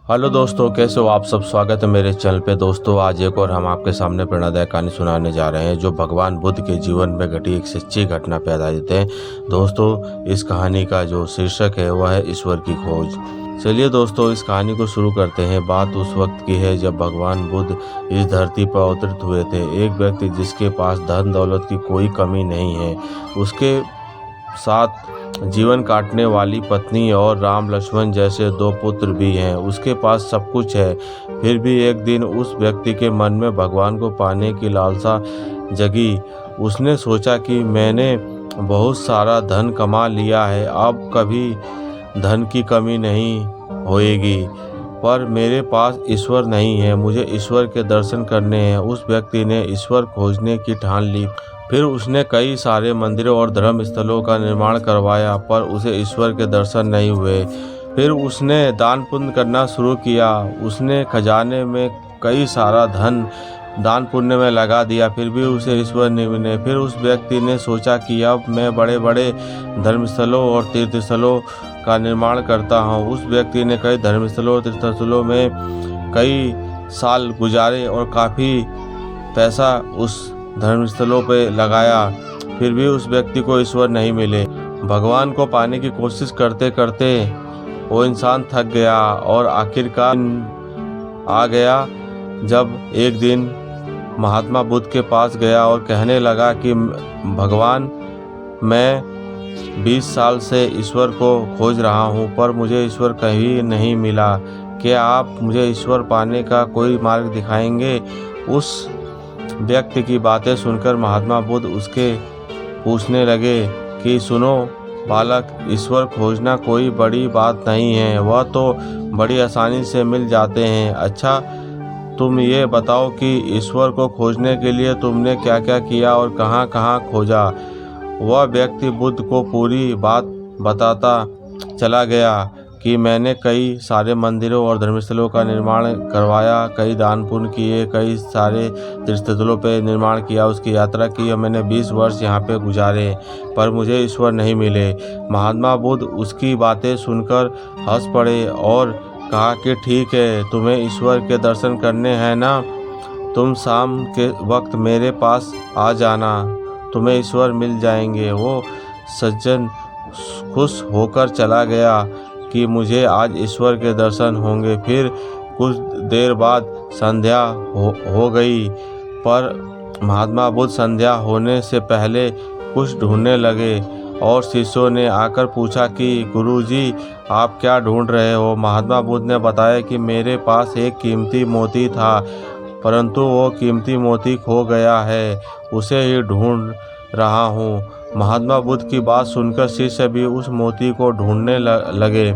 Hello दोस्तों, कैसे हो आप सब। स्वागत है मेरे चैनल पे। दोस्तों आज एक और हम आपके सामने प्रेरणादायक कहानी सुनाने जा रहे हैं जो भगवान बुद्ध के जीवन में घटी एक सच्ची घटना पे आधारित है। दोस्तों इस कहानी का जो शीर्षक है वह है ईश्वर की खोज। चलिए दोस्तों इस कहानी को शुरू करते हैं। बात उस वक्त की है जब भगवान बुद्ध इस धरती पर अवतरित हुए थे। एक व्यक्ति जिसके पास धन दौलत की कोई कमी नहीं है, उसके साथ जीवन काटने वाली पत्नी और राम लक्ष्मण जैसे 2 पुत्र भी हैं। उसके पास सब कुछ है, फिर भी एक दिन उस व्यक्ति के मन में भगवान को पाने की लालसा जगी। उसने सोचा कि मैंने बहुत सारा धन कमा लिया है, अब कभी धन की कमी नहीं होएगी, पर मेरे पास ईश्वर नहीं है। मुझे ईश्वर के दर्शन करने हैं। उस व्यक्ति ने ईश्वर खोजने की ठान ली। फिर उसने कई सारे मंदिरों और धर्म स्थलों का निर्माण करवाया, पर उसे ईश्वर के दर्शन नहीं हुए। फिर उसने दान पुण्य करना शुरू किया। उसने खजाने में कई सारा धन दान पुण्य में लगा दिया, फिर भी उसे ईश्वर नहीं मिले। फिर उस व्यक्ति ने सोचा कि अब मैं बड़े बड़े धर्मस्थलों और तीर्थस्थलों का निर्माण करता हूँ। उस व्यक्ति ने कई धर्मस्थलों और तीर्थस्थलों में कई साल गुजारे और काफ़ी पैसा उस धर्मस्थलों पे लगाया, फिर भी उस व्यक्ति को ईश्वर नहीं मिले। भगवान को पाने की कोशिश करते करते वो इंसान थक गया और आखिरकार आ गया जब एक दिन महात्मा बुद्ध के पास गया और कहने लगा कि भगवान, मैं 20 साल से ईश्वर को खोज रहा हूँ, पर मुझे ईश्वर कहीं नहीं मिला। क्या आप मुझे ईश्वर पाने का कोई मार्ग दिखाएंगे? उस व्यक्ति की बातें सुनकर महात्मा बुद्ध उसके पूछने लगे कि सुनो बालक, ईश्वर खोजना कोई बड़ी बात नहीं है, वह तो बड़ी आसानी से मिल जाते हैं। अच्छा तुम ये बताओ कि ईश्वर को खोजने के लिए तुमने क्या क्या किया और कहाँ कहाँ खोजा। वह व्यक्ति बुद्ध को पूरी बात बताता चला गया कि मैंने कई सारे मंदिरों और धर्मस्थलों का निर्माण करवाया, कई दान पुण्य किए, कई सारे तीर्थस्थलों पे निर्माण किया, उसकी यात्रा की और मैंने 20 वर्ष यहाँ पे गुजारे, पर मुझे ईश्वर नहीं मिले। महात्मा बुद्ध उसकी बातें सुनकर हंस पड़े और कहा कि ठीक है, तुम्हें ईश्वर के दर्शन करने हैं ना, तुम शाम के वक्त मेरे पास आ जाना, तुम्हें ईश्वर मिल जाएंगे। वो सज्जन खुश होकर चला गया कि मुझे आज ईश्वर के दर्शन होंगे। फिर कुछ देर बाद संध्या हो गई, पर महात्मा बुद्ध संध्या होने से पहले कुछ ढूंढने लगे और शिष्यों ने आकर पूछा कि गुरुजी आप क्या ढूंढ रहे हो। महात्मा बुद्ध ने बताया कि मेरे पास एक कीमती मोती था, परंतु वो कीमती मोती खो गया है, उसे ही ढूंढ रहा हूँ। महात्मा बुद्ध की बात सुनकर शिष्य भी उस मोती को ढूंढने लगे।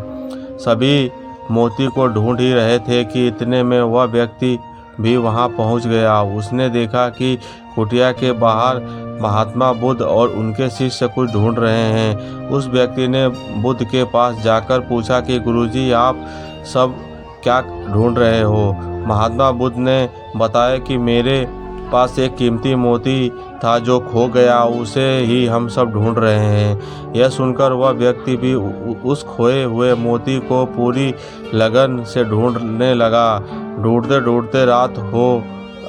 सभी मोती को ढूंढ ही रहे थे कि इतने में वह व्यक्ति भी वहां पहुंच गया। उसने देखा कि कुटिया के बाहर महात्मा बुद्ध और उनके शिष्य कुछ ढूंढ रहे हैं। उस व्यक्ति ने बुद्ध के पास जाकर पूछा कि गुरुजी आप सब क्या ढूंढ रहे हो। महात्मा बुद्ध ने बताया कि मेरे पास एक कीमती मोती था जो खो गया, उसे ही हम सब ढूंढ रहे हैं। यह सुनकर वह व्यक्ति भी उस खोए हुए मोती को पूरी लगन से ढूंढने लगा। ढूंढते ढूंढते रात हो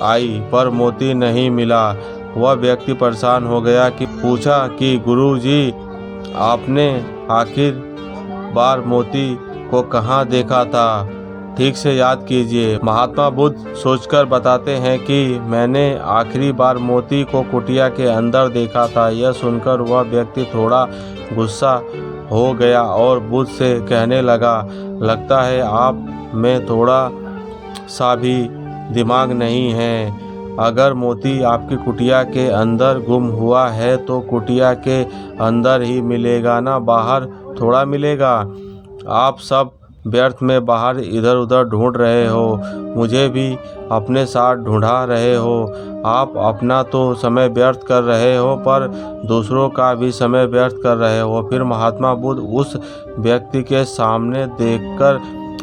आई, पर मोती नहीं मिला। वह व्यक्ति परेशान हो गया कि पूछा कि गुरुजी आपने आखिर बार मोती को कहाँ देखा था, ठीक से याद कीजिए। महात्मा बुद्ध सोचकर बताते हैं कि मैंने आखिरी बार मोती को कुटिया के अंदर देखा था। यह सुनकर वह व्यक्ति थोड़ा गुस्सा हो गया और बुद्ध से कहने लगा, लगता है आप में थोड़ा सा भी दिमाग नहीं है। अगर मोती आपकी कुटिया के अंदर गुम हुआ है तो कुटिया के अंदर ही मिलेगा ना, बाहर थोड़ा मिलेगा। आप सब व्यर्थ में बाहर इधर उधर ढूंढ रहे हो, मुझे भी अपने साथ ढूंढा रहे हो। आप अपना तो समय व्यर्थ कर रहे हो, पर दूसरों का भी समय व्यर्थ कर रहे हो। फिर महात्मा बुद्ध उस व्यक्ति के सामने देखकर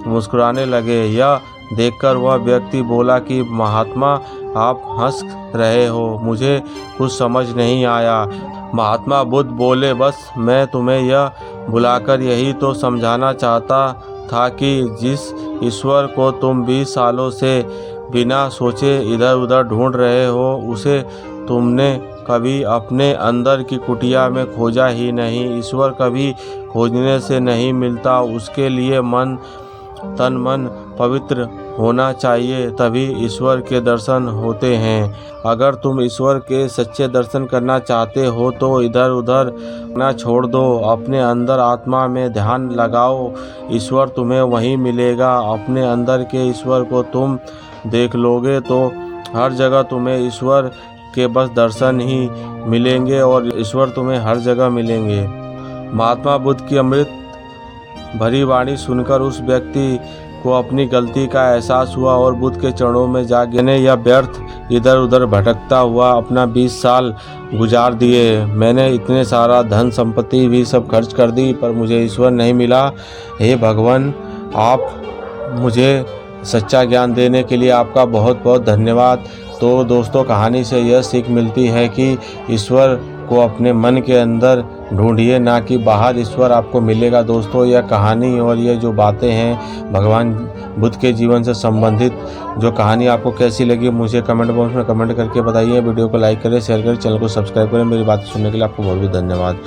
मुस्कुराने लगे। यह देखकर वह व्यक्ति बोला कि महात्मा आप हंस रहे हो, मुझे कुछ समझ नहीं आया। महात्मा बुद्ध बोले, बस मैं तुम्हें यह बुलाकर यही तो समझाना चाहता था कि जिस ईश्वर को तुम 20 सालों से बिना सोचे इधर उधर ढूंढ रहे हो, उसे तुमने कभी अपने अंदर की कुटिया में खोजा ही नहीं। ईश्वर कभी खोजने से नहीं मिलता, उसके लिए तन मन पवित्र होना चाहिए, तभी ईश्वर के दर्शन होते हैं। अगर तुम ईश्वर के सच्चे दर्शन करना चाहते हो तो इधर उधर ना छोड़ दो, अपने अंदर आत्मा में ध्यान लगाओ, ईश्वर तुम्हें वहीं मिलेगा। अपने अंदर के ईश्वर को तुम देख लोगे तो हर जगह तुम्हें ईश्वर के बस दर्शन ही मिलेंगे और ईश्वर तुम्हें हर जगह मिलेंगे। महात्मा बुद्ध की अमृत भरी वाणी सुनकर उस व्यक्ति को अपनी गलती का एहसास हुआ और बुद्ध के चरणों में जा गिरे। यह व्यर्थ इधर उधर भटकता हुआ अपना 20 साल गुजार दिए। मैंने इतने सारा धन संपत्ति भी सब खर्च कर दी पर मुझे ईश्वर नहीं मिला। हे भगवान, आप मुझे सच्चा ज्ञान देने के लिए आपका बहुत बहुत धन्यवाद। तो दोस्तों, कहानी से यह सीख मिलती है कि ईश्वर को अपने मन के अंदर ढूंढिए, ना कि बाहर ईश्वर आपको मिलेगा। दोस्तों, यह कहानी और ये जो बातें हैं भगवान बुद्ध के जीवन से संबंधित जो कहानी आपको कैसी लगी मुझे कमेंट बॉक्स में कमेंट करके बताइए। वीडियो को लाइक करें, शेयर करें, चैनल को सब्सक्राइब करें। मेरी बातें सुनने के लिए आपको बहुत बहुत धन्यवाद।